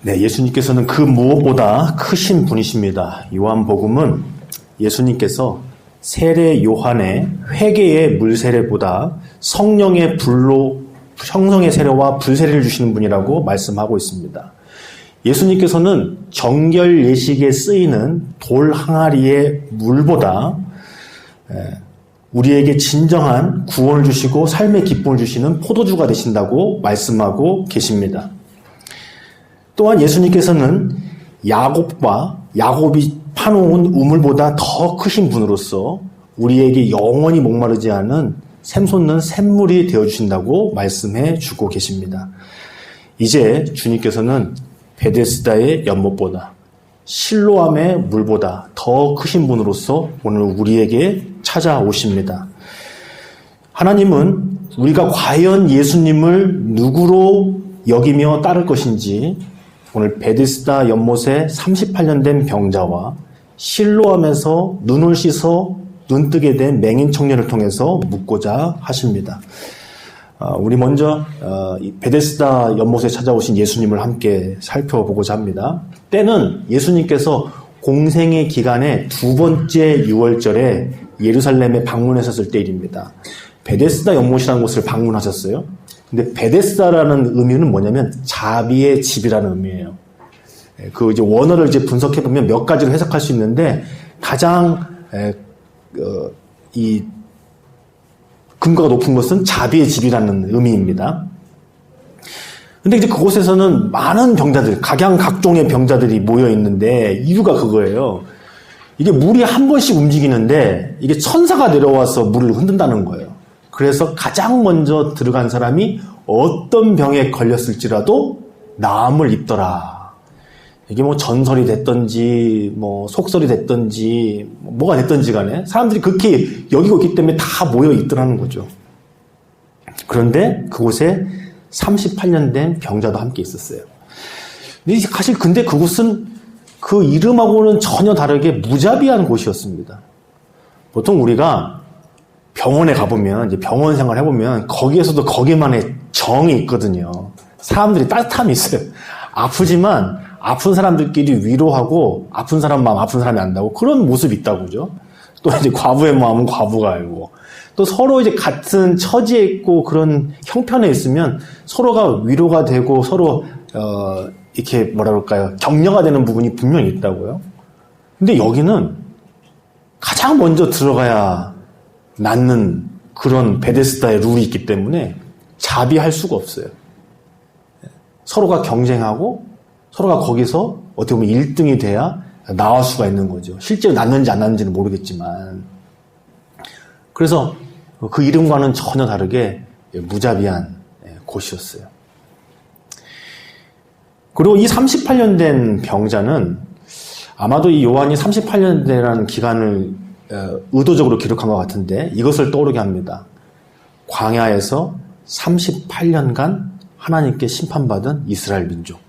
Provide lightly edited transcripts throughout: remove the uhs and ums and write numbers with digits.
네, 예수님께서는 그 무엇보다 크신 분이십니다. 요한복음은 예수님께서 세례 요한의 회개의 물세례보다 성령의 불로 형성의 세례와 불세례를 주시는 분이라고 말씀하고 있습니다. 예수님께서는 정결 예식에 쓰이는 돌 항아리의 물보다 우리에게 진정한 구원을 주시고 삶의 기쁨을 주시는 포도주가 되신다고 말씀하고 계십니다. 또한 예수님께서는 야곱이 파놓은 우물보다 더 크신 분으로서 우리에게 영원히 목마르지 않은 샘솟는 샘물이 되어주신다고 말씀해 주고 계십니다. 이제 주님께서는 베데스다의 연못보다 실로암의 물보다 더 크신 분으로서 오늘 우리에게 찾아오십니다. 하나님은 우리가 과연 예수님을 누구로 여기며 따를 것인지 오늘 베데스다 연못에 38년 된 병자와 실로암에서 눈을 씻어 눈뜨게 된 맹인 청년을 통해서 묻고자 하십니다. 우리 먼저 베데스다 연못에 찾아오신 예수님을 함께 살펴보고자 합니다. 때는 예수님께서 공생의 기간의 두 번째 유월절에 예루살렘에 방문하셨을 때일입니다. 베데스다 연못이라는 곳을 방문하셨어요. 근데 베데스다라는 의미는 뭐냐면 자비의 집이라는 의미예요. 그 이제 원어를 이제 분석해 보면 몇 가지로 해석할 수 있는데 가장 이 근거가 높은 것은 자비의 집이라는 의미입니다. 근데 이제 그곳에서는 많은 병자들, 각양각종의 병자들이 모여 있는데 이유가 그거예요. 이게 물이 한 번씩 움직이는데 이게 천사가 내려와서 물을 흔든다는 거예요. 그래서 가장 먼저 들어간 사람이 어떤 병에 걸렸을지라도 나음을 입더라. 이게 뭐 전설이 됐던지, 뭐 속설이 됐던지, 뭐가 됐던지 간에 사람들이 그렇게 여기고 있기 때문에 다 모여 있더라는 거죠. 그런데 그곳에 38년 된 병자도 함께 있었어요. 근데 그곳은 그 이름하고는 전혀 다르게 무자비한 곳이었습니다. 보통 우리가 병원에 가보면, 이제 병원 생활 해보면, 거기에서도 거기만의 정이 있거든요. 사람들이 따뜻함이 있어요. 아프지만, 아픈 사람들끼리 위로하고, 아픈 사람 마음 아픈 사람이 안다고, 그런 모습이 있다고, 그죠? 또 이제 과부의 마음은 과부가 알고, 또 서로 이제 같은 처지에 있고, 그런 형편에 있으면, 서로가 위로가 되고, 서로, 이렇게 뭐라 그럴까요? 격려가 되는 부분이 분명히 있다고요. 근데 여기는 가장 먼저 들어가야 낳는 그런 베데스다의 룰이 있기 때문에 자비할 수가 없어요. 서로가 경쟁하고 서로가 거기서 어떻게 보면 1등이 돼야 나올 수가 있는 거죠. 실제로 낳는지 안 낳는지는 모르겠지만. 그래서 그 이름과는 전혀 다르게 무자비한 곳이었어요. 그리고 이 38년 된 병자는 아마도 이 요한이 38년 되라는 기간을 의도적으로 기록한 것 같은데 이것을 떠오르게 합니다. 광야에서 38년간 하나님께 심판받은 이스라엘 민족.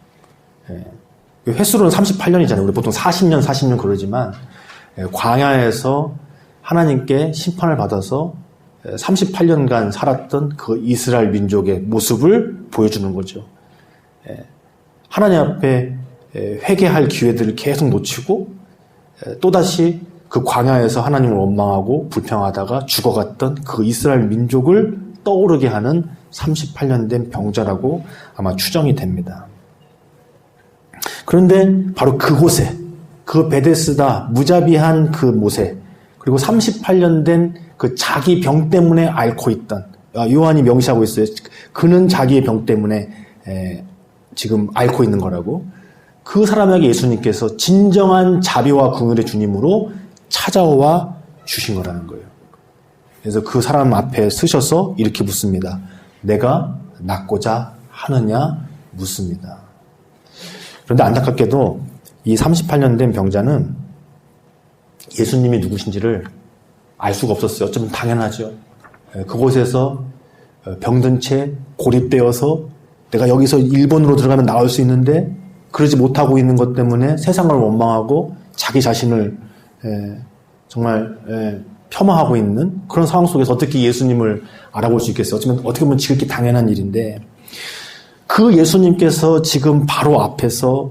횟수로는 38년이잖아요. 우리 보통 40년 그러지만 광야에서 하나님께 심판을 받아서 38년간 살았던 그 이스라엘 민족의 모습을 보여주는 거죠. 하나님 앞에 회개할 기회들을 계속 놓치고 또다시 그 광야에서 하나님을 원망하고 불평하다가 죽어갔던 그 이스라엘 민족을 떠오르게 하는 38년 된 병자라고 아마 추정이 됩니다. 그런데 바로 그곳에 그 베데스다 무자비한 그 못에 그리고 38년 된 그 자기 병 때문에 앓고 있던 요한이 명시하고 있어요. 그는 자기의 병 때문에 지금 앓고 있는 거라고. 그 사람에게 예수님께서 진정한 자비와 긍휼의 주님으로 찾아와 주신 거라는 거예요. 그래서 그 사람 앞에 서셔서 이렇게 묻습니다. 내가 낫고자 하느냐 묻습니다. 그런데 안타깝게도 이 38년 된 병자는 예수님이 누구신지를 알 수가 없었어요. 어쩌면 당연하죠. 그곳에서 병든 채 고립되어서 내가 여기서 일본으로 들어가면 나올 수 있는데 그러지 못하고 있는 것 때문에 세상을 원망하고 자기 자신을 정말 폄하하고 있는 그런 상황 속에서 어떻게 예수님을 알아볼 수 있겠어요? 어떻게 보면 지극히 당연한 일인데 그 예수님께서 지금 바로 앞에서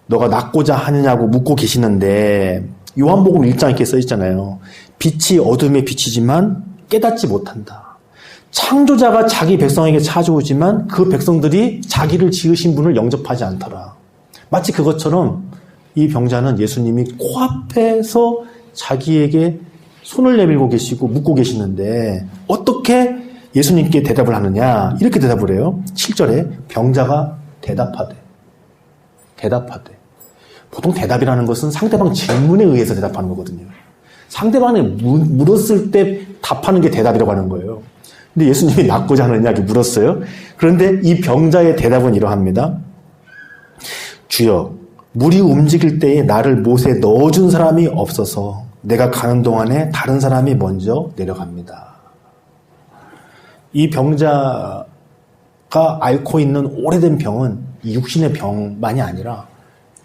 너가 낫고자 하느냐고 묻고 계시는데 요한복음 1장 이렇게 써 있잖아요. 빛이 어둠에 비치지만 깨닫지 못한다. 창조자가 자기 백성에게 찾아오지만 그 백성들이 자기를 지으신 분을 영접하지 않더라. 마치 그것처럼 이 병자는 예수님이 코앞에서 자기에게 손을 내밀고 계시고 묻고 계시는데 어떻게 예수님께 대답을 하느냐? 이렇게 대답을 해요. 7절에 병자가 대답하되. 보통 대답이라는 것은 상대방 질문에 의해서 대답하는 거거든요. 상대방이 물었을 때 답하는 게 대답이라고 하는 거예요. 근데 예수님이 낫고자 하느냐 이렇게 물었어요. 그런데 이 병자의 대답은 이러합니다. 주여, 물이 움직일 때에 나를 못에 넣어준 사람이 없어서 내가 가는 동안에 다른 사람이 먼저 내려갑니다. 이 병자가 앓고 있는 오래된 병은 이 육신의 병만이 아니라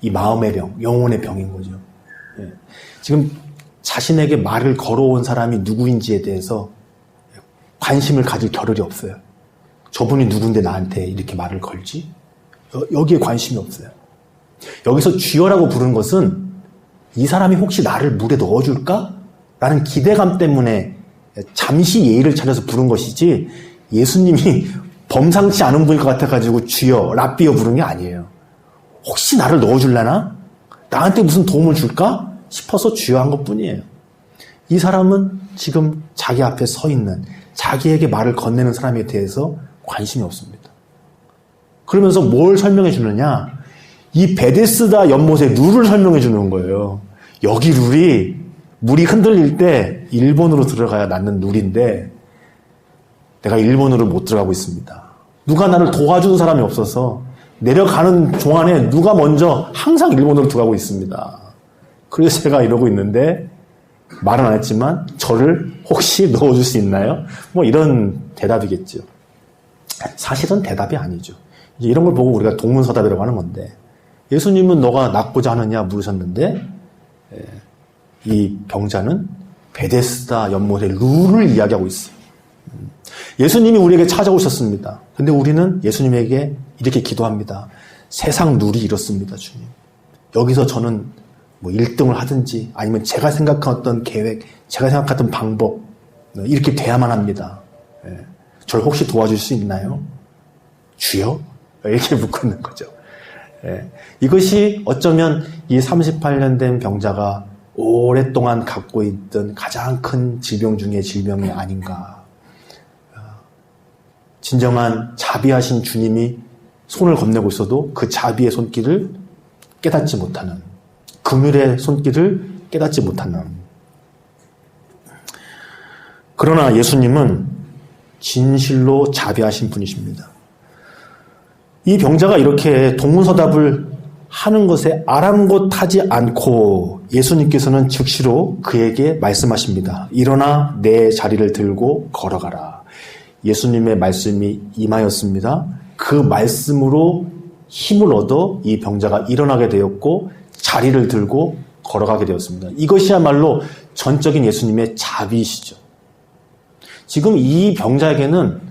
이 마음의 병, 영혼의 병인 거죠. 지금 자신에게 말을 걸어온 사람이 누구인지에 대해서 관심을 가질 겨를이 없어요. 저분이 누군데 나한테 이렇게 말을 걸지? 여기에 관심이 없어요. 여기서 주여라고 부른 것은 이 사람이 혹시 나를 물에 넣어줄까? 라는 기대감 때문에 잠시 예의를 차려서 부른 것이지 예수님이 범상치 않은 분일 것 같아가지고 주여, 랍비여 부른 게 아니에요. 혹시 나를 넣어줄라나? 나한테 무슨 도움을 줄까? 싶어서 주여 한 것뿐이에요. 이 사람은 지금 자기 앞에 서 있는 자기에게 말을 건네는 사람에 대해서 관심이 없습니다. 그러면서 뭘 설명해 주느냐? 이 베데스다 연못의 룰을 설명해 주는 거예요. 여기 룰이 물이 흔들릴 때 일본으로 들어가야 낫는 룰인데 내가 일본으로 못 들어가고 있습니다. 누가 나를 도와주는 사람이 없어서 내려가는 동안에 누가 먼저 항상 일본으로 들어가고 있습니다. 그래서 제가 이러고 있는데 말은 안 했지만 저를 혹시 넣어줄 수 있나요? 뭐 이런 대답이겠죠. 사실은 대답이 아니죠. 이제 이런 걸 보고 우리가 동문서답이라고 하는 건데 예수님은 너가 낫고자 하느냐 물으셨는데 이 병자는 베데스다 연못의 룰을 이야기하고 있어요. 예수님이 우리에게 찾아오셨습니다. 근데 우리는 예수님에게 이렇게 기도합니다. 세상 룰이 이렇습니다, 주님. 여기서 저는 뭐 1등을 하든지 아니면 제가 생각한 어떤 계획, 제가 생각했던 방법 이렇게 돼야만 합니다. 저를 혹시 도와줄 수 있나요? 주여? 이렇게 묻고 있는 거죠. 이것이 어쩌면 이 38년 된 병자가 오랫동안 갖고 있던 가장 큰 질병 중에 질병이 아닌가. 진정한 자비하신 주님이 손을 건네고 있어도 그 자비의 손길을 깨닫지 못하는, 긍휼의 손길을 깨닫지 못하는. 그러나 예수님은 진실로 자비하신 분이십니다. 이 병자가 이렇게 동문서답을 하는 것에 아랑곳하지 않고 예수님께서는 즉시로 그에게 말씀하십니다. 일어나 내 자리를 들고 걸어가라. 예수님의 말씀이 임하였습니다. 그 말씀으로 힘을 얻어 이 병자가 일어나게 되었고 자리를 들고 걸어가게 되었습니다. 이것이야말로 전적인 예수님의 자비이시죠. 지금 이 병자에게는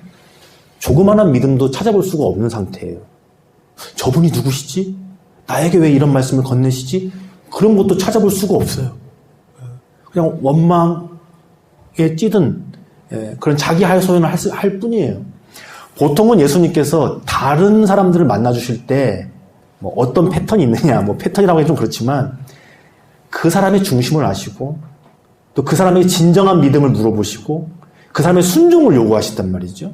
조그마한 믿음도 찾아볼 수가 없는 상태예요. 저분이 누구시지? 나에게 왜 이런 말씀을 건네시지? 그런 것도 찾아볼 수가 없어요. 그냥 원망에 찌든 그런 자기 하소연을 할 뿐이에요. 보통은 예수님께서 다른 사람들을 만나주실 때 뭐 어떤 패턴이 있느냐, 뭐 패턴이라고 하기 좀 그렇지만 그 사람의 중심을 아시고 또 그 사람의 진정한 믿음을 물어보시고 그 사람의 순종을 요구하시단 말이죠.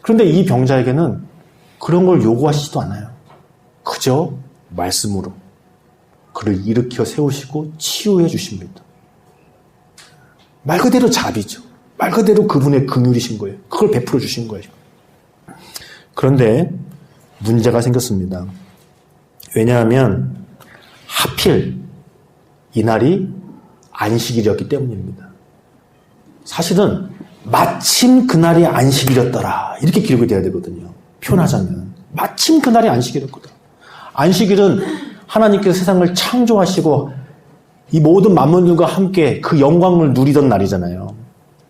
그런데 이 병자에게는 그런 걸 요구하시지도 않아요. 그저 말씀으로 그를 일으켜 세우시고 치유해 주십니다. 말 그대로 자비죠. 말 그대로 그분의 긍휼이신 거예요. 그걸 베풀어 주신 거예요. 그런데 문제가 생겼습니다. 왜냐하면 하필 이날이 안식일이었기 때문입니다. 사실은 마침 그날이 안식일이었더라 이렇게 기록이 돼야 되거든요. 표현하자면 마침 그날이 안식일이었거든. 안식일은 하나님께서 세상을 창조하시고 이 모든 만물들과 함께 그 영광을 누리던 날이잖아요.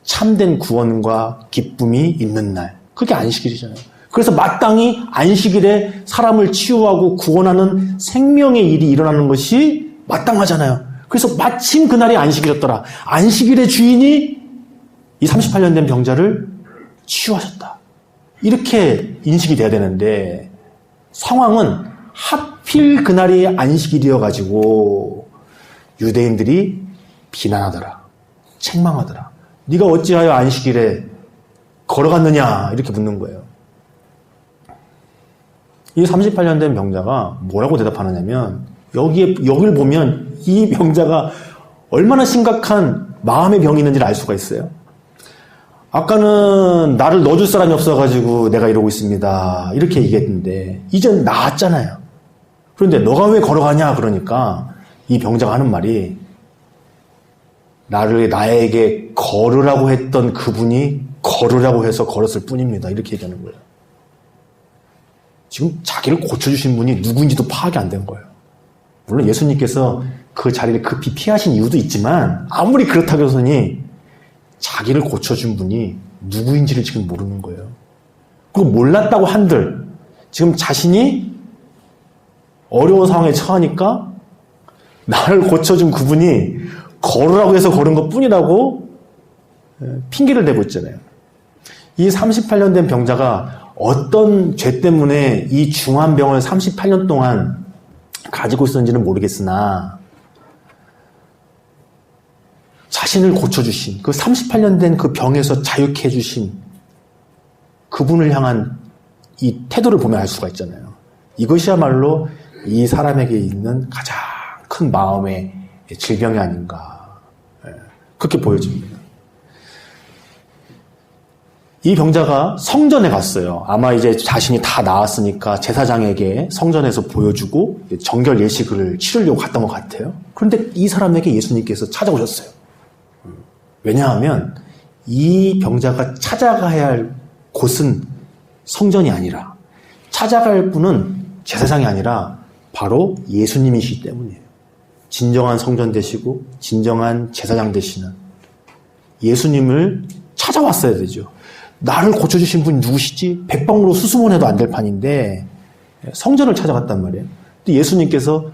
참된 구원과 기쁨이 있는 날. 그게 안식일이잖아요. 그래서 마땅히 안식일에 사람을 치유하고 구원하는 생명의 일이 일어나는 것이 마땅하잖아요. 그래서 마침 그날이 안식일이었더라. 안식일의 주인이 이 38년 된 병자를 치유하셨다. 이렇게 인식이 돼야 되는데 상황은 하필 그날이 안식일이어가지고 유대인들이 비난하더라. 책망하더라. 네가 어찌하여 안식일에 걸어갔느냐 이렇게 묻는 거예요. 이 38년 된 병자가 뭐라고 대답하느냐면 여기를 보면 이 병자가 얼마나 심각한 마음의 병이 있는지를 알 수가 있어요. 아까는 나를 넣어줄 사람이 없어가지고 내가 이러고 있습니다. 이렇게 얘기했는데 이젠 나았잖아요. 그런데 너가 왜 걸어가냐 그러니까 이 병자가 하는 말이 나에게 걸으라고 했던 그분이 걸으라고 해서 걸었을 뿐입니다. 이렇게 얘기하는 거예요. 지금 자기를 고쳐주신 분이 누구인지도 파악이 안 된 거예요. 물론 예수님께서 그 자리를 급히 피하신 이유도 있지만 아무리 그렇다고 해서니 자기를 고쳐준 분이 누구인지를 지금 모르는 거예요. 그리고 몰랐다고 한들 지금 자신이 어려운 상황에 처하니까 나를 고쳐준 그분이 걸으라고 해서 걸은 것 뿐이라고 핑계를 대고 있잖아요. 이 38년 된 병자가 어떤 죄 때문에 이 중한 병을 38년 동안 가지고 있었는지는 모르겠으나 자신을 고쳐주신 그 38년 된 그 병에서 자유케 해주신 그분을 향한 이 태도를 보면 알 수가 있잖아요. 이것이야말로 이 사람에게 있는 가장 큰 마음의 질병이 아닌가 그렇게 보여집니다. 이 병자가 성전에 갔어요. 아마 이제 자신이 다 나았으니까 제사장에게 성전에서 보여주고 정결 예식을 치르려고 갔던 것 같아요. 그런데 이 사람에게 예수님께서 찾아오셨어요. 왜냐하면 이 병자가 찾아가야 할 곳은 성전이 아니라 찾아갈 분은 제사장이 아니라 바로 예수님이시기 때문이에요. 진정한 성전 되시고 진정한 제사장 되시는 예수님을 찾아왔어야 되죠. 나를 고쳐주신 분이 누구시지? 백방으로 수수문해도 안 될 판인데 성전을 찾아갔단 말이에요. 또 예수님께서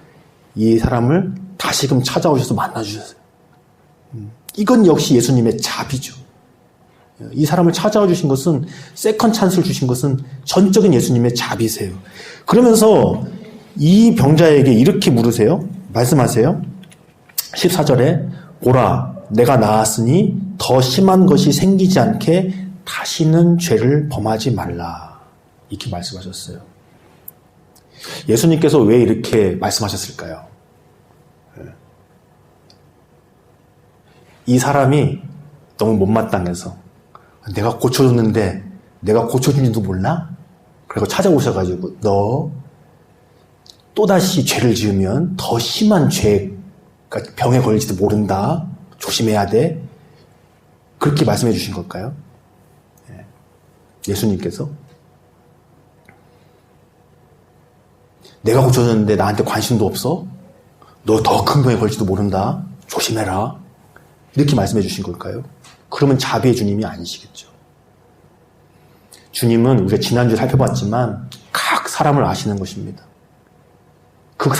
이 사람을 다시금 찾아오셔서 만나주셨어요. 이건 역시 예수님의 자비죠. 이 사람을 찾아와 주신 것은 세컨 찬스를 주신 것은 전적인 예수님의 자비세요. 그러면서 이 병자에게 이렇게 물으세요. 말씀하세요. 14절에 보라 내가 나았으니 더 심한 것이 생기지 않게 다시는 죄를 범하지 말라. 이렇게 말씀하셨어요. 예수님께서 왜 이렇게 말씀하셨을까요? 이 사람이 너무 못마땅해서 내가 고쳐줬는데 내가 고쳐준지도 몰라? 그리고 찾아오셔가지고 너 또다시 죄를 지으면 더 심한 죄, 그러니까 병에 걸릴지도 모른다. 조심해야 돼. 그렇게 말씀해 주신 걸까요? 예수님께서 내가 고쳐줬는데 나한테 관심도 없어? 너 더 큰 병에 걸릴지도 모른다. 조심해라. 이렇게 말씀해 주신 걸까요? 그러면 자비의 주님이 아니시겠죠. 주님은 우리가 지난주에 살펴봤지만 각 사람을 아시는 것입니다. 각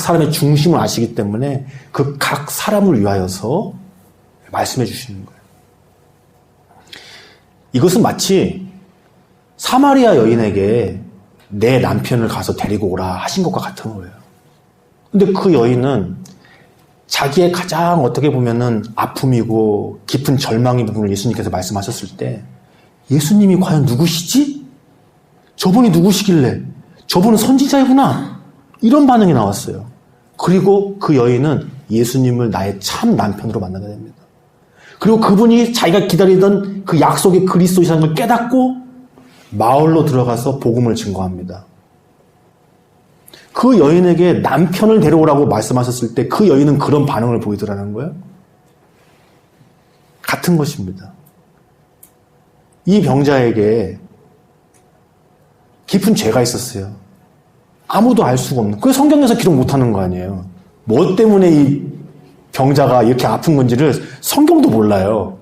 사람의 중심을 아시기 때문에 그 각 사람을 위하여서 말씀해 주시는 거예요. 이것은 마치 사마리아 여인에게 내 남편을 가서 데리고 오라 하신 것과 같은 거예요. 근데 그 여인은 자기의 가장 어떻게 보면은 아픔이고 깊은 절망의 부분을 예수님께서 말씀하셨을 때 예수님이 과연 누구시지? 저분이 누구시길래? 저분은 선지자이구나. 이런 반응이 나왔어요. 그리고 그 여인은 예수님을 나의 참 남편으로 만나게 됩니다. 그리고 그분이 자기가 기다리던 그 약속의 그리스도이라는 걸 깨닫고 마을로 들어가서 복음을 증거합니다. 그 여인에게 남편을 데려오라고 말씀하셨을 때 그 여인은 그런 반응을 보이더라는 거예요. 같은 것입니다. 이 병자에게 깊은 죄가 있었어요. 아무도 알 수가 없는. 그게 성경에서 기록 못하는 거 아니에요. 뭐 때문에 이 병자가 이렇게 아픈 건지를 성경도 몰라요.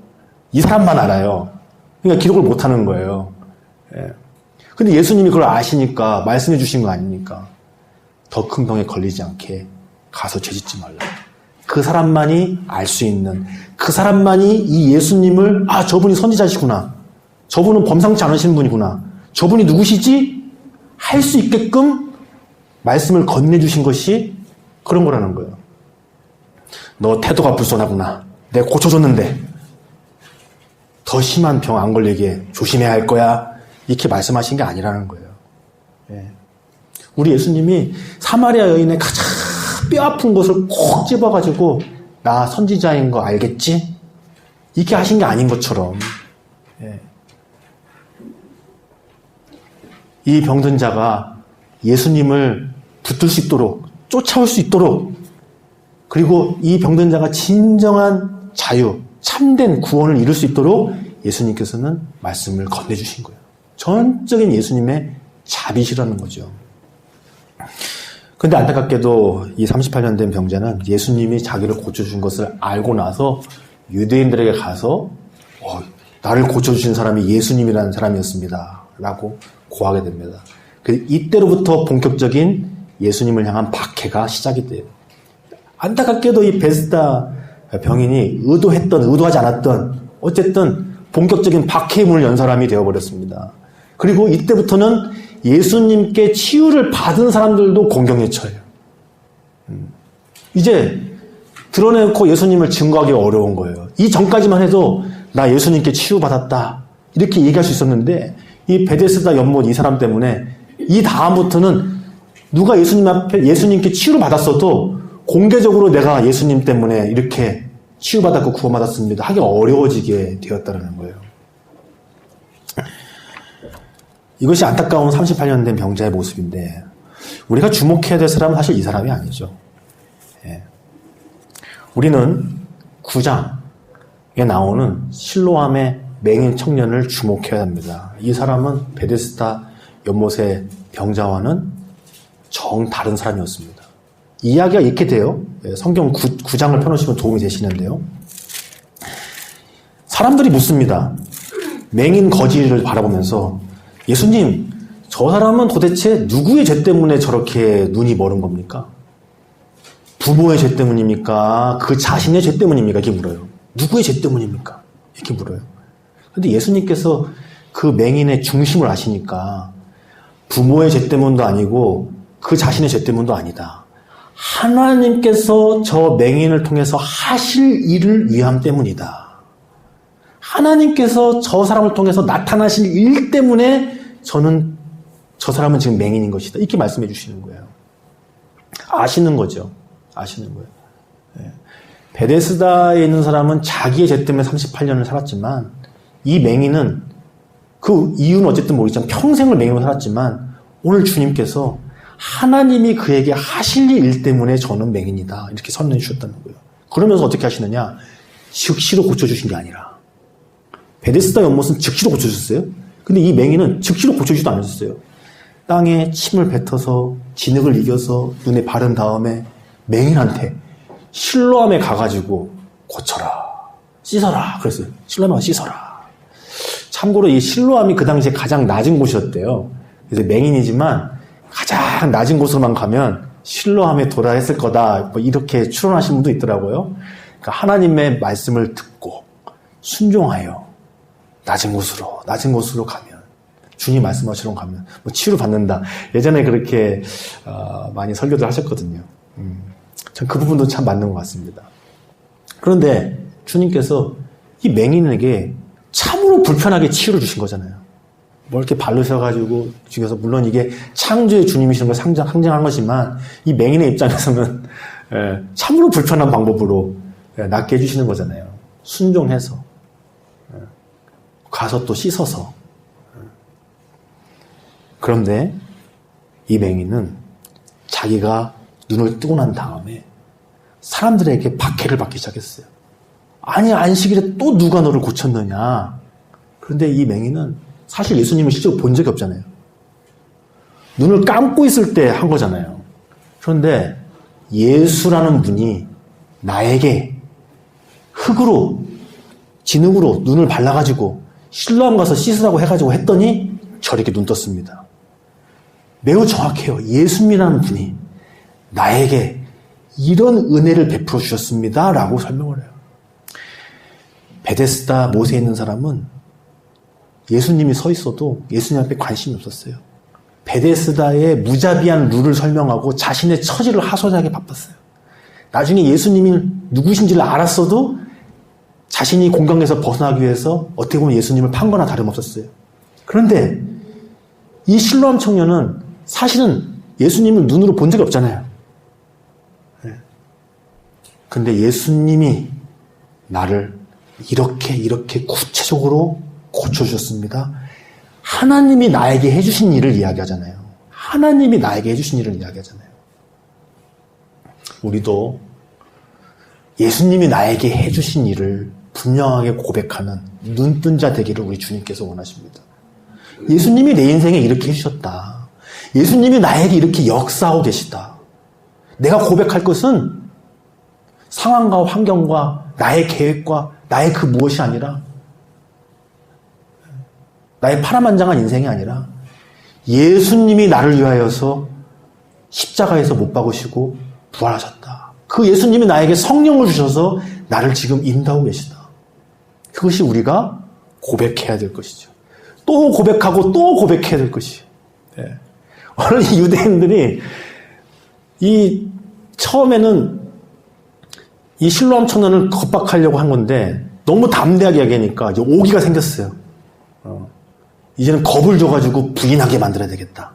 이 사람만 알아요. 그러니까 기록을 못하는 거예요. 예. 근데 예수님이 그걸 아시니까 말씀해 주신 거 아닙니까? 더 큰 병에 걸리지 않게 가서 죄짓지 말라. 그 사람만이 알 수 있는, 그 사람만이 이 예수님을, 아, 저분이 선지자시구나. 저분은 범상치 않으신 분이구나. 저분이 누구시지? 할 수 있게끔 말씀을 건네주신 것이 그런 거라는 거예요. 너 태도가 불손하구나. 내가 고쳐줬는데 더 심한 병 안 걸리게 조심해야 할 거야. 이렇게 말씀하신 게 아니라는 거예요. 예. 우리 예수님이 사마리아 여인의 가장 뼈아픈 것을 콕 집어가지고 나 선지자인 거 알겠지? 이렇게 하신 게 아닌 것처럼 예. 이 병든 자가 예수님을 붙들 수 있도록 쫓아올 수 있도록 그리고 이 병든 자가 진정한 자유, 참된 구원을 이룰 수 있도록 예수님께서는 말씀을 건네주신 거예요. 전적인 예수님의 자비시라는 거죠. 그런데 안타깝게도 이 38년 된 병자는 예수님이 자기를 고쳐주신 것을 알고 나서 유대인들에게 가서 나를 고쳐주신 사람이 예수님이라는 사람이었습니다. 라고 고하게 됩니다. 이때로부터 본격적인 예수님을 향한 박해가 시작이 돼요. 안타깝게도 이 베스다 병인이 의도했던 의도하지 않았던 어쨌든 본격적인 박해의 문을 연 사람이 되어버렸습니다. 그리고 이때부터는 예수님께 치유를 받은 사람들도 공경에 처해요. 이제 드러내놓고 예수님을 증거하기 어려운 거예요. 이 전까지만 해도 나 예수님께 치유받았다 이렇게 얘기할 수 있었는데 이 베데스다 연못 이 사람 때문에 이 다음부터는 누가 예수님 앞에 예수님께 치유를 받았어도 공개적으로 내가 예수님 때문에 이렇게 치유받았고 구원받았습니다 하기 어려워지게 되었다는 거예요. 이것이 안타까운 38년 된 병자의 모습인데 우리가 주목해야 될 사람은 사실 이 사람이 아니죠. 예. 우리는 9장에 나오는 실로암의 맹인 청년을 주목해야 합니다. 이 사람은 베데스다 연못의 병자와는 정 다른 사람이었습니다. 이야기가 이렇게 돼요. 성경 9장을 펴놓으시면 도움이 되시는데요. 사람들이 묻습니다. 맹인 거지를 바라보면서 예수님, 저 사람은 도대체 누구의 죄 때문에 저렇게 눈이 멀은 겁니까? 부모의 죄 때문입니까? 그 자신의 죄 때문입니까? 이렇게 물어요. 누구의 죄 때문입니까? 이렇게 물어요. 근데 예수님께서 그 맹인의 중심을 아시니까 부모의 죄 때문도 아니고 그 자신의 죄 때문도 아니다. 하나님께서 저 맹인을 통해서 하실 일을 위함 때문이다. 하나님께서 저 사람을 통해서 나타나실 일 때문에 저 사람은 지금 맹인인 것이다. 이렇게 말씀해 주시는 거예요. 아시는 거죠. 아시는 거예요. 네. 베데스다에 있는 사람은 자기의 죄 때문에 38년을 살았지만 이 맹인은 그 이유는 어쨌든 모르겠지만 평생을 맹인으로 살았지만 오늘 주님께서 하나님이 그에게 하실 일 때문에 저는 맹인이다. 이렇게 선언해 주셨다는 거예요. 그러면서 어떻게 하시느냐? 즉시로 고쳐주신 게 아니라 베데스다 연못은 즉시로 고쳐주셨어요. 근데 이 맹인은 즉시로 고쳐주지도 않으셨어요. 땅에 침을 뱉어서 진흙을 이겨서 눈에 바른 다음에 맹인한테 실로암에 가가지고 고쳐라. 씻어라. 그랬어요. 실로암에 씻어라. 참고로 이 실로암이 그 당시에 가장 낮은 곳이었대요. 그래서 맹인이지만 가장 낮은 곳으로만 가면 실로암에 도달했을 거다. 뭐 이렇게 추론하신 분도 있더라고요. 그러니까 하나님의 말씀을 듣고 순종하여 낮은 곳으로 가면 주님 말씀하시러 가면 뭐 치유를 받는다. 예전에 그렇게 많이 설교를 하셨거든요. 전 그 부분도 참 맞는 것 같습니다. 그런데 주님께서 이 맹인에게 참으로 불편하게 치유를 주신 거잖아요. 뭐 이렇게 바르셔가지고 중에서 물론 이게 창조의 주님이신 걸 상징한 것이지만 이 맹인의 입장에서는 참으로 불편한 방법으로 낫게 해주시는 거잖아요. 순종해서 가서 또 씻어서. 그런데 이 맹인은 자기가 눈을 뜨고 난 다음에 사람들에게 박해를 받기 시작했어요. 아니 안식일에 또 누가 너를 고쳤느냐. 그런데 이 맹인은 사실 예수님을 실제로 본 적이 없잖아요. 눈을 감고 있을 때 한 거잖아요. 그런데 예수라는 분이 나에게 흙으로 진흙으로 눈을 발라가지고 실로암 가서 씻으라고 해가지고 했더니 저렇게 눈 떴습니다. 매우 정확해요. 예수님이라는 분이 나에게 이런 은혜를 베풀어 주셨습니다. 라고 설명을 해요. 베데스다 못에 있는 사람은 예수님이 서 있어도 예수님 앞에 관심이 없었어요. 베데스다의 무자비한 룰을 설명하고 자신의 처지를 하소연하기 바빴어요. 나중에 예수님이 누구신지를 알았어도 자신이 공경에서 벗어나기 위해서 어떻게 보면 예수님을 판거나 다름없었어요. 그런데 이 실로암 청년은 사실은 예수님을 눈으로 본 적이 없잖아요. 그런데 예수님이 나를 이렇게 구체적으로 고쳐주셨습니다. 하나님이 나에게 해주신 일을 이야기하잖아요. 하나님이 나에게 해주신 일을 이야기하잖아요. 우리도 예수님이 나에게 해주신 일을 분명하게 고백하는 눈뜬 자 되기를 우리 주님께서 원하십니다. 예수님이 내 인생에 이렇게 해주셨다. 예수님이 나에게 이렇게 역사하고 계시다. 내가 고백할 것은 상황과 환경과 나의 계획과 나의 그 무엇이 아니라 나의 파란만장한 인생이 아니라 예수님이 나를 위하여서 십자가에서 못 박으시고 부활하셨다. 그 예수님이 나에게 성령을 주셔서 나를 지금 인도하고 계시다. 그것이 우리가 고백해야 될 것이죠. 또 고백하고 또 고백해야 될 것이에요. 네. 오늘 이 유대인들이 처음에는 이 실로암 청년을 겁박하려고 한 건데 너무 담대하게 얘기하니까 이제 오기가 생겼어요. 이제는 겁을 줘가지고 부인하게 만들어야 되겠다.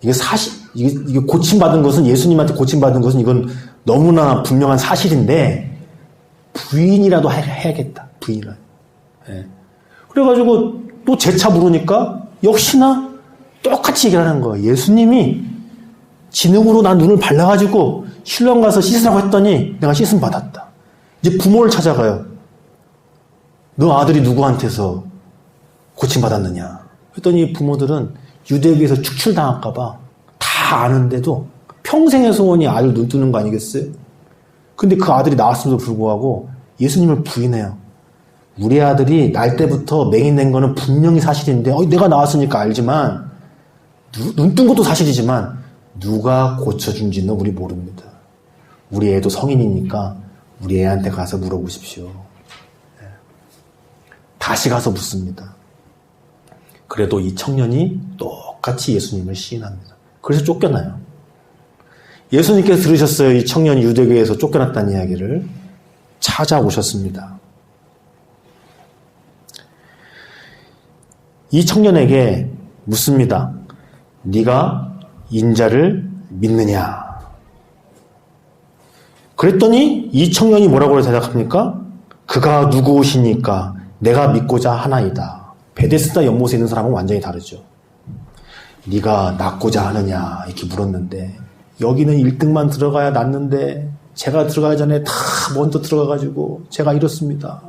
이게 고침받은 것은, 예수님한테 고침받은 것은 이건 너무나 분명한 사실인데 부인이라도 해야겠다. 부인이라도. 네. 그래가지고 또 재차 물으니까 역시나 똑같이 얘기를 하는 거예요. 예수님이 진흙으로 난 눈을 발라가지고 실로암 가서 씻으라고 했더니 내가 씻음 받았다. 이제 부모를 찾아가요. 너 아들이 누구한테서 고침받았느냐. 했더니 부모들은 유대교에서 축출당할까봐 다 아는데도 평생의 소원이 아들 눈 뜨는 거 아니겠어요? 근데 그 아들이 나왔음에도 불구하고 예수님을 부인해요. 우리 아들이 날 때부터 맹인된 거는 분명히 사실인데 내가 나왔으니까 알지만 눈 뜬 것도 사실이지만 누가 고쳐준지는 우리 모릅니다. 우리 애도 성인이니까 우리 애한테 가서 물어보십시오. 다시 가서 묻습니다. 그래도 이 청년이 똑같이 예수님을 시인합니다. 그래서 쫓겨나요. 예수님께서 들으셨어요. 이 청년이 유대교에서 쫓겨났다는 이야기를. 찾아오셨습니다. 이 청년에게 묻습니다. 네가 인자를 믿느냐? 그랬더니 이 청년이 뭐라고 대답합니까? 그가 누구시니까 내가 믿고자 하나이다. 베데스다 연못에 있는 사람은 완전히 다르죠. 네가 낫고자 하느냐 이렇게 물었는데 여기는 1등만 들어가야 낫는데 제가 들어가기 전에 다 먼저 들어가가지고 제가 이렇습니다.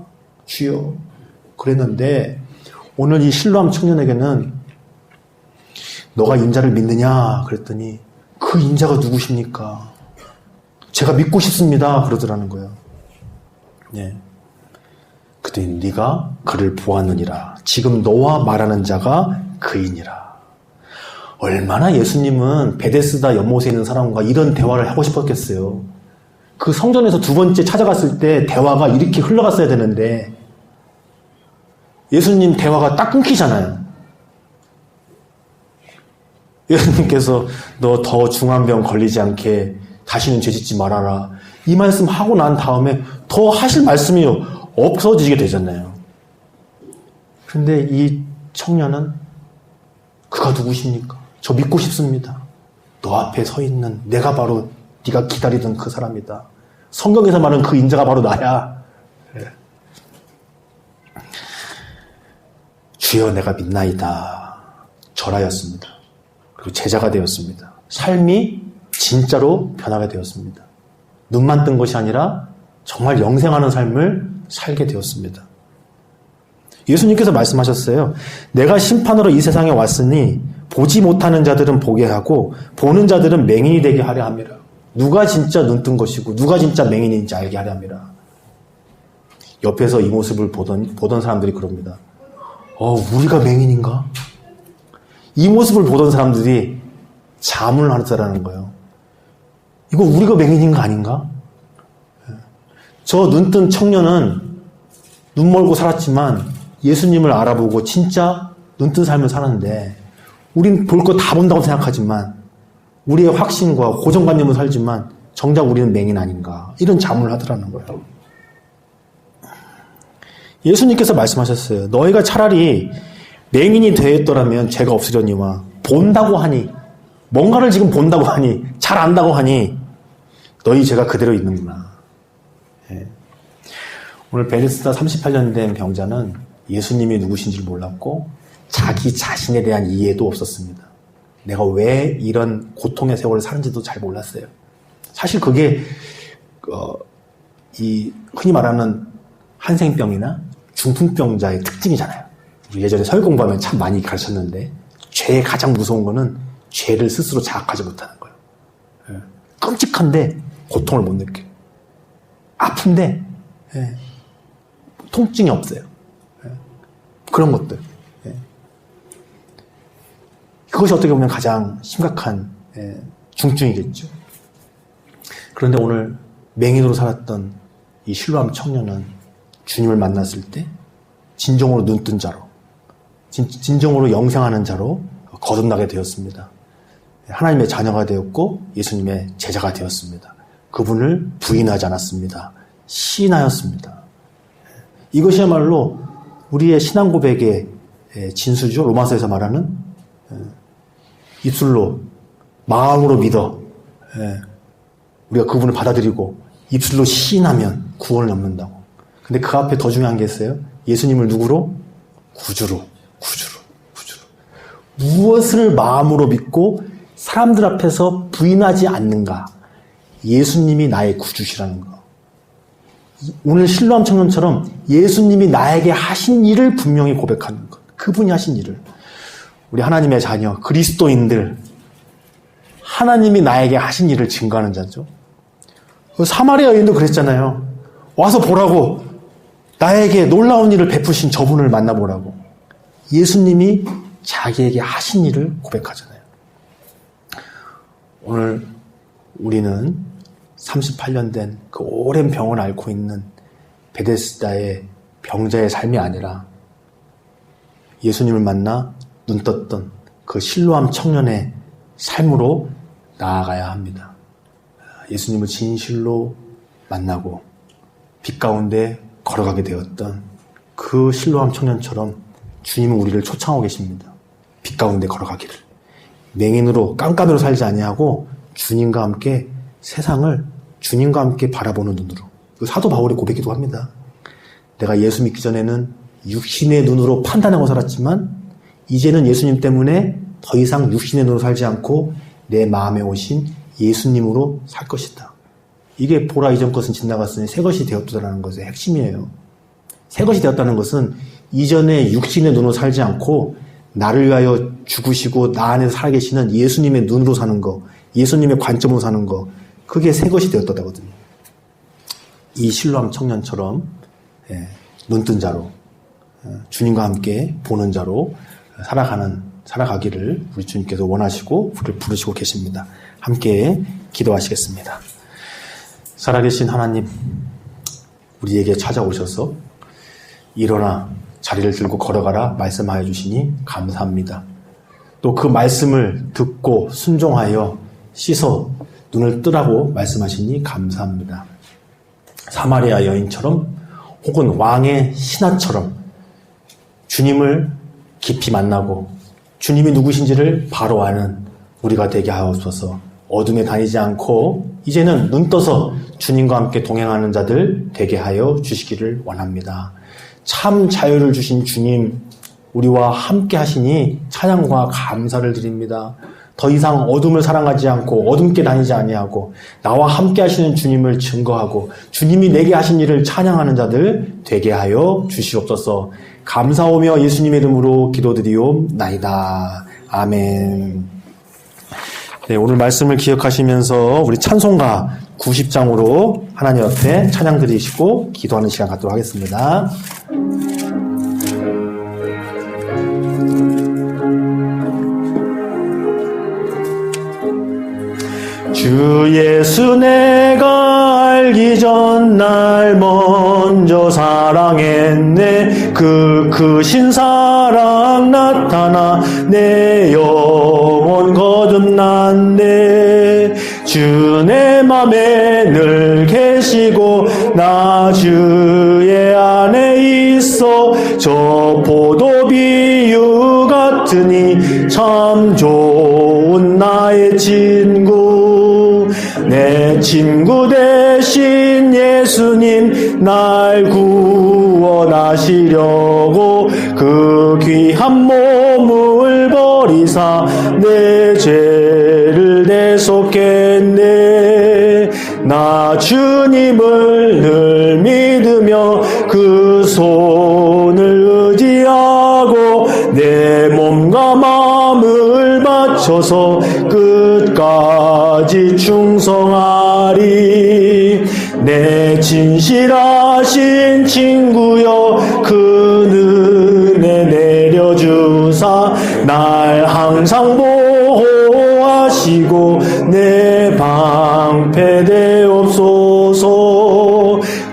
주여. 그랬는데 오늘 이 실로암 청년에게는 너가 인자를 믿느냐 그랬더니 그 인자가 누구십니까? 제가 믿고 싶습니다. 그러더라는 거예요. 네. 그랬더니 네가 그를 보았느니라. 지금 너와 말하는 자가 그이니라. 얼마나 예수님은 베데스다 연못에 있는 사람과 이런 대화를 하고 싶었겠어요. 그 성전에서 두 번째 찾아갔을 때 대화가 이렇게 흘러갔어야 되는데 예수님 대화가 딱 끊기잖아요. 예수님께서 너 더 중한 병 걸리지 않게 다시는 죄짓지 말아라. 이 말씀 하고 난 다음에 더 하실 말씀이 없어지게 되잖아요. 그런데 이 청년은 그가 누구십니까? 저 믿고 싶습니다. 너 앞에 서 있는 내가 바로 네가 기다리던 그 사람이다. 성경에서 말하는 그 인자가 바로 나야. 그래. 주여 내가 믿나이다. 절하였습니다. 그리고 제자가 되었습니다. 삶이 진짜로 변하게 되었습니다. 눈만 뜬 것이 아니라 정말 영생하는 삶을 살게 되었습니다. 예수님께서 말씀하셨어요. 내가 심판으로 이 세상에 왔으니 보지 못하는 자들은 보게 하고 보는 자들은 맹인이 되게 하려 함이라. 누가 진짜 눈 뜬 것이고 누가 진짜 맹인인지 알게 하려 함이라. 옆에서 이 모습을 보던 사람들이 그럽니다. 우리가 맹인인가? 이 모습을 보던 사람들이 자문을 하더라는 거예요. 이거 우리가 맹인인가 아닌가? 저 눈뜬 청년은 눈 멀고 살았지만 예수님을 알아보고 진짜 눈뜬 삶을 사는데 우린 볼 거 다 본다고 생각하지만 우리의 확신과 고정관념을 살지만 정작 우리는 맹인 아닌가? 이런 자문을 하더라는 거예요. 예수님께서 말씀하셨어요. 너희가 차라리 맹인이 되었더라면 죄가 없으려니와 본다고 하니 뭔가를 지금 본다고 하니 잘 안다고 하니 너희 죄가 그대로 있는구나. 예. 오늘 베데스다 38년 된 병자는 예수님이 누구신지를 몰랐고 자기 자신에 대한 이해도 없었습니다. 내가 왜 이런 고통의 세월을 사는지도 잘 몰랐어요. 사실 그게 이 흔히 말하는 한생병이나 중풍병자의 특징이잖아요. 우리 예전에 서울 공부하면 참 많이 가르쳤는데 죄의 가장 무서운 거는 죄를 스스로 자각하지 못하는 거예요. 예. 끔찍한데 고통을 못 느껴요. 아픈데 통증이 없어요. 그런 것들. 그것이 어떻게 보면 가장 심각한 중증이겠죠. 그런데 오늘 맹인으로 살았던 이 실로암 청년은 주님을 만났을 때 진정으로 눈뜬 자로, 진정으로 영생하는 자로 거듭나게 되었습니다. 하나님의 자녀가 되었고 예수님의 제자가 되었습니다. 그분을 부인하지 않았습니다. 시인하였습니다. 이것이야말로 우리의 신앙 고백의 진수죠. 로마서에서 말하는 입술로 마음으로 믿어 우리가 그분을 받아들이고 입술로 시인하면 구원을 얻는다고. 근데 그 앞에 더 중요한 게 있어요. 예수님을 누구로? 구주로. 무엇을 마음으로 믿고 사람들 앞에서 부인하지 않는가? 예수님이 나의 구주시라는 거. 오늘 실로암 청년처럼 예수님이 나에게 하신 일을 분명히 고백하는 것. 그분이 하신 일을. 우리 하나님의 자녀, 그리스도인들, 하나님이 나에게 하신 일을 증거하는 자죠. 사마리아 여인도 그랬잖아요. 와서 보라고, 나에게 놀라운 일을 베푸신 저분을 만나보라고. 예수님이 자기에게 하신 일을 고백하잖아요. 오늘 우리는 38년 된 그 오랜 병을 앓고 있는 베데스다의 병자의 삶이 아니라 예수님을 만나 눈 떴던 그 실로암 청년의 삶으로 나아가야 합니다. 예수님을 진실로 만나고 빛 가운데 걸어가게 되었던 그 실로암 청년처럼 주님은 우리를 초청하고 계십니다. 빛 가운데 걸어가기를. 맹인으로 깜깜이로 살지 아니하고 주님과 함께 세상을 주님과 함께 바라보는 눈으로. 사도 바울의 고백이기도 합니다. 내가 예수 믿기 전에는 육신의 눈으로 판단하고 살았지만 이제는 예수님 때문에 더 이상 육신의 눈으로 살지 않고 내 마음에 오신 예수님으로 살 것이다. 이게 보라 이전 것은 지나갔으니 새 것이 되었다라는 것의 핵심이에요. 새 것이 되었다는 것은 이전에 육신의 눈으로 살지 않고 나를 위하여 죽으시고 나 안에서 살아계시는 예수님의 눈으로 사는 거, 예수님의 관점으로 사는 거, 그게 새 것이 되었다거든요. 이 실로암 청년처럼 눈뜬 자로 주님과 함께 보는 자로 살아가기를 우리 주님께서 원하시고 우리를 부르시고 계십니다. 함께 기도하시겠습니다. 살아계신 하나님, 우리에게 찾아오셔서 일어나 자리를 들고 걸어가라 말씀하여 주시니 감사합니다. 또 그 말씀을 듣고 순종하여 씻어 눈을 뜨라고 말씀하시니 감사합니다. 사마리아 여인처럼 혹은 왕의 신하처럼 주님을 깊이 만나고 주님이 누구신지를 바로 아는 우리가 되게 하옵소서. 어둠에 다니지 않고 이제는 눈 떠서 주님과 함께 동행하는 자들 되게 하여 주시기를 원합니다. 참 자유를 주신 주님, 우리와 함께 하시니 찬양과 감사를 드립니다. 더 이상 어둠을 사랑하지 않고 어둠께 다니지 아니하고 나와 함께 하시는 주님을 증거하고 주님이 내게 하신 일을 찬양하는 자들 되게 하여 주시옵소서. 감사오며 예수님의 이름으로 기도드리옵나이다. 아멘. 네, 오늘 말씀을 기억하시면서 우리 찬송가 90장으로 하나님 앞에 찬양 드리시고 기도하는 시간 갖도록 하겠습니다. 주 예수 내가 알기 전 날 먼저 사랑했네. 그 크신 사랑 나타나 내 영혼 거듭났네. 주 내 맘에 늘 계시고 나 주의 안에 있어. 저 포도 비유 같으니 참 좋은 나의 친구. 내 친구 대신 예수님 날 구원하시려고 그 귀한 몸을 버리사 내 죄를 대속했네. 나 주님을 늘 믿으며 그 손을 의지하고 내 몸과 마음을 바쳐서 끝까지 충성하리. 내 진실하신 친구여 그 은혜 내려주사 날 항상 보호하시고 내 방패 되옵소서.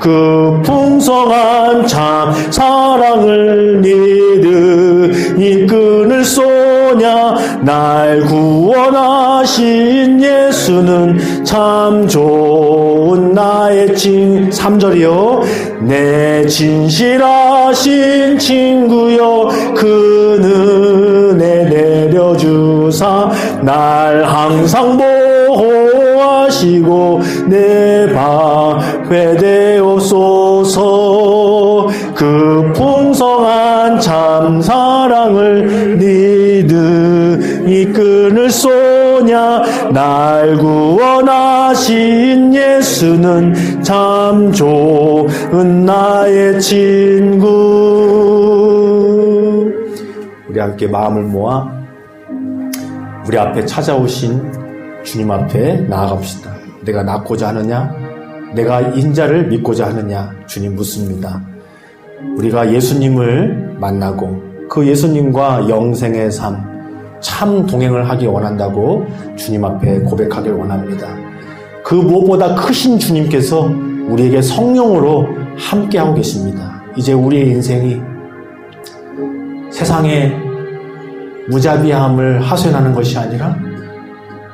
그 풍성한 참 사랑을 니들이 끊을 쏘냐. 날 구원하신 예수는 참 좋은 나의 3절이요. 내 진실하신 친구여 그 은혜 내려주사 날 항상 보호하시고 내 방패 되옵소서. 그 풍성한 참 사랑을 니들이 끊을 쏘냐. 날 구원하신 예수는 참 좋은 나의 친구. 우리 함께 마음을 모아 우리 앞에 찾아오신 주님 앞에 나아갑시다. 내가 낫고자 하느냐? 내가 인자를 믿고자 하느냐? 주님 묻습니다. 우리가 예수님을 만나고 그 예수님과 영생의 삶, 참 동행을 하기 원한다고 주님 앞에 고백하길 원합니다. 그 무엇보다 크신 주님께서 우리에게 성령으로 함께하고 계십니다. 이제 우리의 인생이 세상의 무자비함을 하소연하는 것이 아니라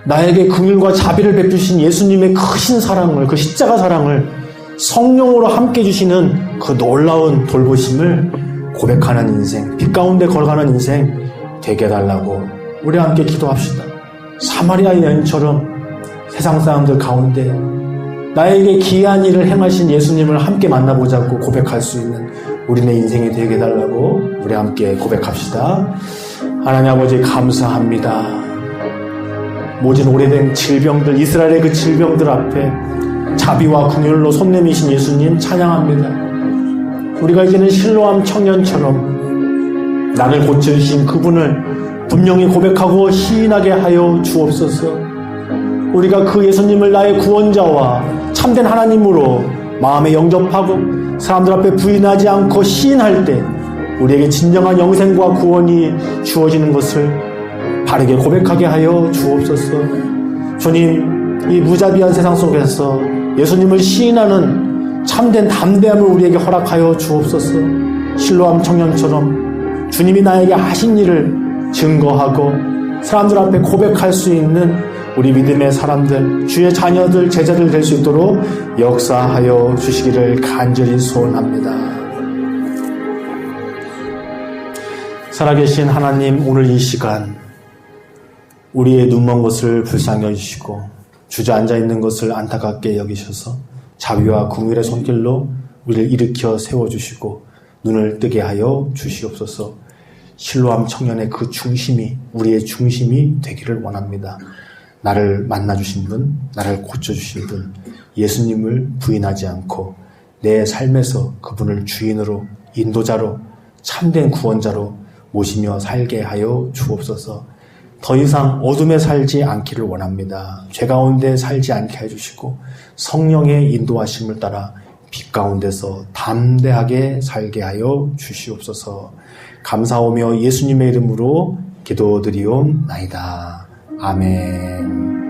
나에게 긍휼과 자비를 베푸신 예수님의 크신 사랑을, 그 십자가 사랑을 성령으로 함께 주시는 그 놀라운 돌보심을 고백하는 인생, 빛 가운데 걸어가는 인생 되게 해달라고 우리 함께 기도합시다. 사마리아 여인처럼 세상 사람들 가운데 나에게 기이한 일을 행하신 예수님을 함께 만나보자고 고백할 수 있는 우리네 인생이 되게 해달라고 우리 함께 고백합시다. 하나님 아버지 감사합니다. 모진 오래된 질병들, 이스라엘의 그 질병들 앞에 자비와 긍휼로 손 내미신 예수님 찬양합니다. 우리가 이제는 실로암 청년처럼 나를 고쳐주신 그분을 분명히 고백하고 시인하게 하여 주옵소서. 우리가 그 예수님을 나의 구원자와 참된 하나님으로 마음에 영접하고 사람들 앞에 부인하지 않고 시인할 때 우리에게 진정한 영생과 구원이 주어지는 것을 바르게 고백하게 하여 주옵소서. 주님, 이 무자비한 세상 속에서 예수님을 시인하는 참된 담대함을 우리에게 허락하여 주옵소서. 실로암 청년처럼 주님이 나에게 하신 일을 증거하고 사람들 앞에 고백할 수 있는 우리 믿음의 사람들, 주의 자녀들, 제자들 될 수 있도록 역사하여 주시기를 간절히 소원합니다. 살아계신 하나님, 오늘 이 시간 우리의 눈먼 것을 불쌍히 여기시고 주저앉아 있는 것을 안타깝게 여기셔서 자비와 긍휼의 손길로 우리를 일으켜 세워주시고 눈을 뜨게 하여 주시옵소서. 실로암 청년의 그 중심이 우리의 중심이 되기를 원합니다. 나를 만나주신 분, 나를 고쳐주신 분, 예수님을 부인하지 않고 내 삶에서 그분을 주인으로, 인도자로, 참된 구원자로 모시며 살게 하여 주옵소서. 더 이상 어둠에 살지 않기를 원합니다. 죄 가운데 살지 않게 해주시고 성령의 인도하심을 따라 빛 가운데서 담대하게 살게 하여 주시옵소서. 감사하며 예수님의 이름으로 기도드리옵나이다. 아멘.